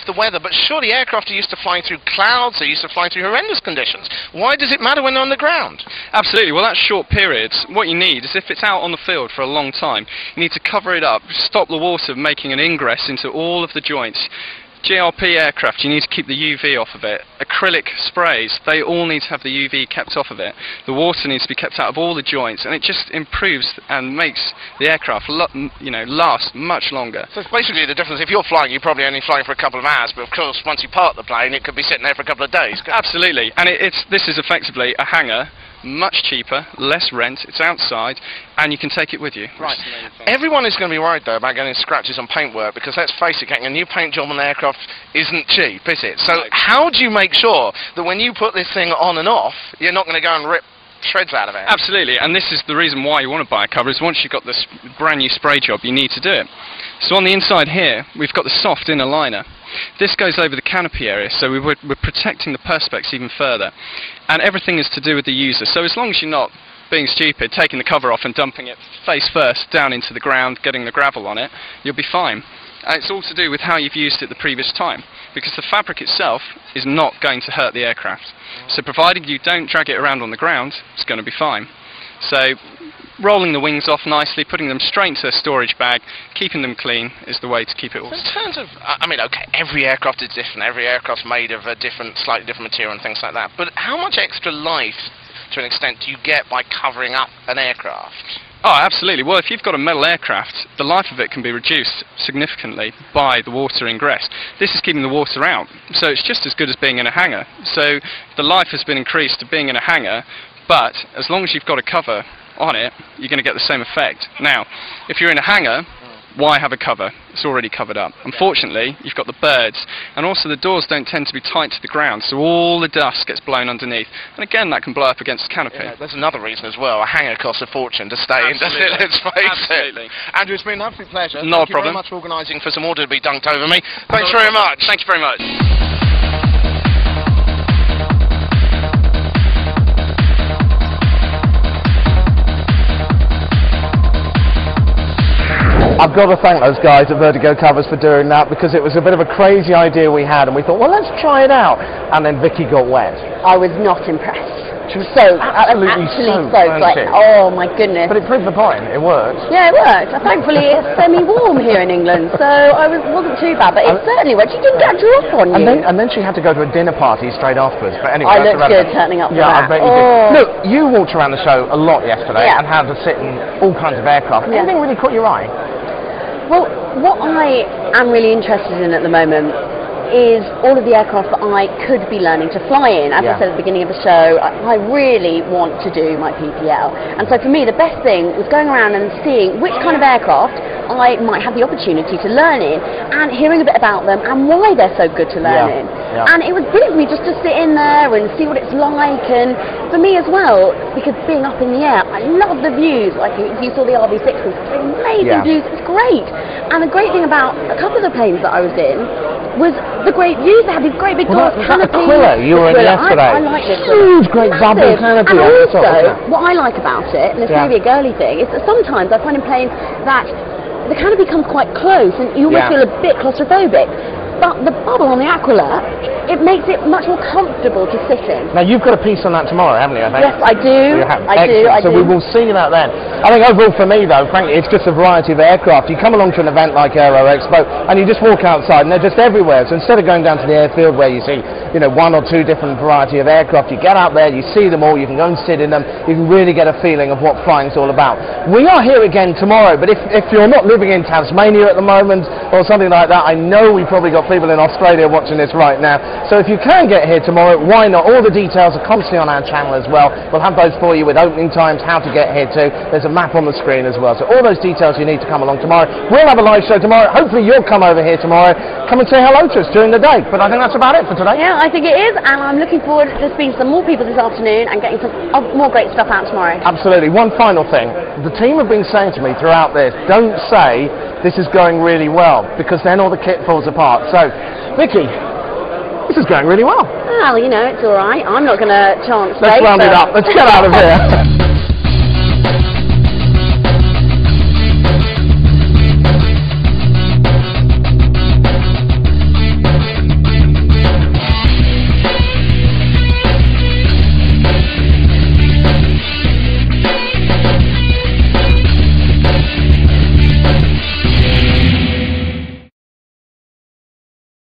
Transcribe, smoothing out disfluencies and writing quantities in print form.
the weather, but surely aircraft are used to flying through clouds, they're used to flying through horrendous conditions. Why does it matter when they're on the ground? Absolutely. Well, that's short periods. What you need is, if it's out on the field for a long time, you need to cover it up, stop the water making an ingress into all of the joints. GRP aircraft, you need to keep the UV off of it. Acrylic sprays, they all need to have the UV kept off of it. The water needs to be kept out of all the joints, and it just improves and makes the aircraft last much longer. So it's basically the difference. If you're flying, you're probably only flying for a couple of hours, but of course once you park the plane it could be sitting there for a couple of days. Absolutely, and this is effectively a hangar. Much cheaper, less rent, it's outside, and you can take it with you. Right. Everyone is going to be worried though about getting scratches on paintwork, because let's face it, getting a new paint job on an aircraft isn't cheap, is it? So how do you make sure that when you put this thing on and off, you're not going to go and rip shreds out of it? Absolutely, and this is the reason why you want to buy a cover, is once you've got this brand new spray job, you need to do it. So on the inside here, we've got the soft inner liner. This goes over the canopy area, so we're protecting the perspex even further. And everything is to do with the user, so as long as you're not being stupid, taking the cover off and dumping it face first down into the ground, getting the gravel on it, you'll be fine. And it's all to do with how you've used it the previous time, because the fabric itself is not going to hurt the aircraft. So provided you don't drag it around on the ground, it's going to be fine. So rolling the wings off nicely, putting them straight into a storage bag, keeping them clean is the way to keep it all. So in terms of, I mean, okay, every aircraft is different, every aircraft's made of a slightly different material and things like that, but how much extra life, to an extent, do you get by covering up an aircraft? Oh, absolutely. Well, if you've got a metal aircraft, the life of it can be reduced significantly by the water ingress. This is keeping the water out, so it's just as good as being in a hangar. So the life has been increased to being in a hangar, but as long as you've got a cover on it, you're going to get the same effect. Now, if you're in a hangar, why have a cover? It's already covered up. Unfortunately, you've got the birds, and also the doors don't tend to be tight to the ground, so all the dust gets blown underneath. And again, that can blow up against the canopy. Yeah, there's another reason as well. A hangar costs a fortune to stay in, doesn't it? Let's face Absolutely. it. Andrew, it's been an absolute pleasure. No Thank you very problem. much for organising for some water to be dunked over me. Thanks very much. Thank you very much. I've got to thank those guys at Vertigo Covers for doing that, because it was a bit of a crazy idea we had, and we thought, well, let's try it out. And then Vicky got wet. I was not impressed. She was absolutely soaked. Like, oh my goodness. But it proved the point. It worked. Yeah, it worked. Thankfully, it's semi-warm here in England, so wasn't too bad. But it certainly worked. She didn't get a drop on you. And then she had to go to a dinner party straight afterwards. But anyway, I looked good turning up for that. I bet you did. Look, you walked around the show a lot yesterday and had to sit in all kinds of aircraft. Anything really caught your eye? Well, what I am really interested in at the moment is all of the aircraft that I could be learning to fly in. As I said at the beginning of the show, I really want to do my PPL. And so for me, the best thing was going around and seeing which kind of aircraft I might have the opportunity to learn in, and hearing a bit about them and why they're so good to learn in. And it was brilliant for me just to sit in there and see what it's like, and for me as well, because being up in the air, I love the views. Like if you saw the RV6s, amazing views, it's great. And the great thing about a couple of the planes that I was in was the great views. They had these great big glass canopies. Aquila you were in yesterday. I like this. Huge, great bubble canopy. And also, what I like about it, and this may be a girly thing, is that sometimes I find in planes that the canopy comes quite close and you almost feel a bit claustrophobic. But the bubble on the Aquila, it makes it much more comfortable to sit in. Now, you've got a piece on that tomorrow, haven't you, I think? Yes, I do. I do. So we will see that then. I think overall for me, though, frankly, it's just a variety of aircraft. You come along to an event like AeroExpo, and you just walk outside, and they're just everywhere. So instead of going down to the airfield where you see, you know, one or two different variety of aircraft, you get out there, you see them all, you can go and sit in them, you can really get a feeling of what flying's all about. We are here again tomorrow, but if you're not living in Tasmania at the moment, or something like that, I know we've probably got people in Australia watching this right now, so if you can get here tomorrow, why not? All the details are constantly on our channel as well. We'll have those for you with opening times, how to get here too. There's a map on the screen as well, so all those details you need to come along tomorrow. We'll have a live show tomorrow. Hopefully you'll come over here tomorrow, come and say hello to us during the day. But I think that's about it for today. Yeah, I think it is, and I'm looking forward to speaking to some more people this afternoon and getting some more great stuff out tomorrow. Absolutely. One final thing, the team have been saying to me throughout this, don't say this is going really well, because then all the kit falls apart. So Vicky, this is going really well. Well, you know, it's all right. I'm not going to chance. Let's round it up. Let's get out of here.